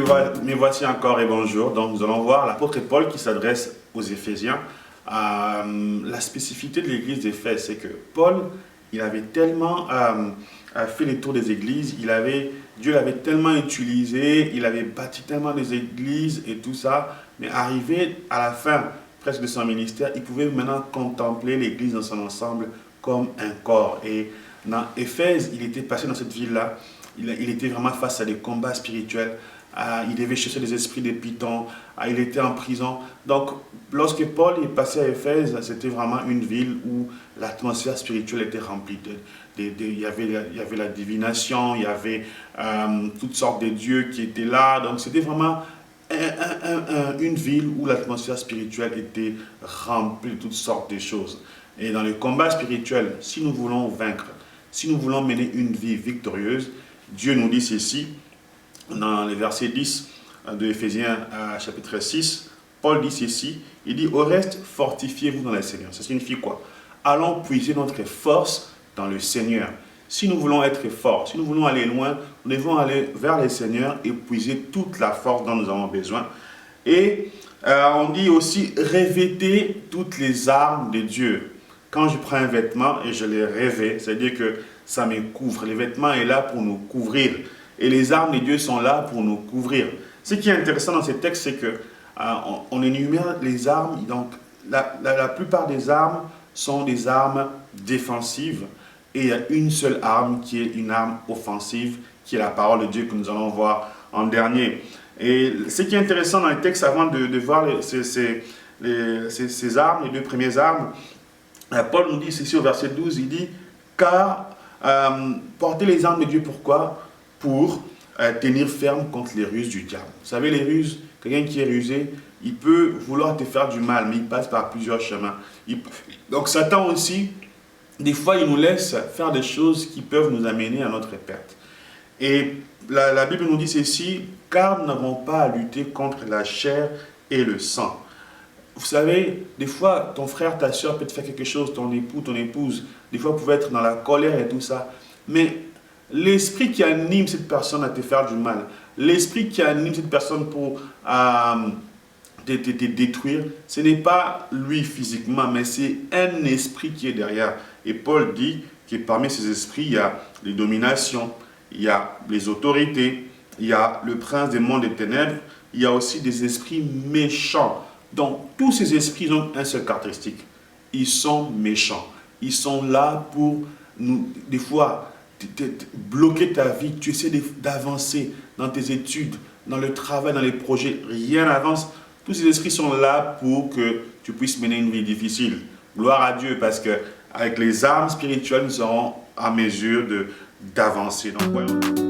Me voici encore et bonjour. Donc nous allons voir l'apôtre Paul qui s'adresse aux Éphésiens. La spécificité de l'église d'Éphèse, c'est que Paul, il avait tellement fait les tours des églises, Dieu l'avait tellement utilisé, il avait bâti tellement des églises et tout ça, mais arrivé à la fin presque de son ministère, il pouvait maintenant contempler l'église dans son ensemble comme un corps. Et dans Éphèse, il était passé dans cette ville-là, il était vraiment face à des combats spirituels. Il devait chasser des esprits des pythons. Il était en prison. Donc, lorsque Paul est passé à Éphèse, c'était vraiment une ville où l'atmosphère spirituelle était remplie. Il y avait la divination, il y avait toutes sortes de dieux qui étaient là. Donc, c'était vraiment une ville où l'atmosphère spirituelle était remplie de toutes sortes de choses. Et dans le combat spirituel, si nous voulons vaincre, si nous voulons mener une vie victorieuse, Dieu nous dit ceci, dans le verset 10 de Éphésiens chapitre 6, Paul dit ceci, il dit « Au reste, fortifiez-vous dans le Seigneur ». Ça signifie quoi? Allons puiser notre force dans le Seigneur. Si nous voulons être forts, si nous voulons aller loin, nous devons aller vers le Seigneur et puiser toute la force dont nous avons besoin. Et on dit aussi « Revêtez toutes les armes de Dieu ». Quand je prends un vêtement et je les revêts, c'est-à-dire que ça me couvre. Le vêtement est là pour nous couvrir. Et les armes de Dieu sont là pour nous couvrir. Ce qui est intéressant dans ces textes, c'est qu'on énumère les armes. Donc, la plupart des armes sont des armes défensives. Et il y a une seule arme qui est une arme offensive, qui est la parole de Dieu que nous allons voir en dernier. Et ce qui est intéressant dans les textes, avant de voir ces armes, les deux premières armes, Paul nous dit ceci au verset 12, il dit « Car portez les armes de Dieu, pourquoi ? Pour tenir ferme contre les ruses du diable. » Vous savez, les ruses, quelqu'un qui est rusé, il peut vouloir te faire du mal, mais il passe par plusieurs chemins. Donc Satan aussi, des fois, il nous laisse faire des choses qui peuvent nous amener à notre perte. Et la Bible nous dit ceci, « Car nous n'avons pas à lutter contre la chair et le sang. » Vous savez, des fois, ton frère, ta soeur peut te faire quelque chose, ton époux, ton épouse, des fois, vous pouvez être dans la colère et tout ça. Mais l'esprit qui anime cette personne à te faire du mal, l'esprit qui anime cette personne pour te détruire, ce n'est pas lui physiquement, mais c'est un esprit qui est derrière. Et Paul dit que parmi ces esprits, il y a les dominations, il y a les autorités, il y a le prince des mondes des ténèbres, il y a aussi des esprits méchants. Donc, tous ces esprits ont une seule caractéristique. Ils sont méchants. Ils sont là pour, des fois, bloquer ta vie. Tu essaies d'avancer dans tes études, dans le travail, dans les projets. Rien n'avance. Tous ces esprits sont là pour que tu puisses mener une vie difficile. Gloire à Dieu, parce qu'avec les armes spirituelles, nous serons en mesure d'avancer. Donc, voyons.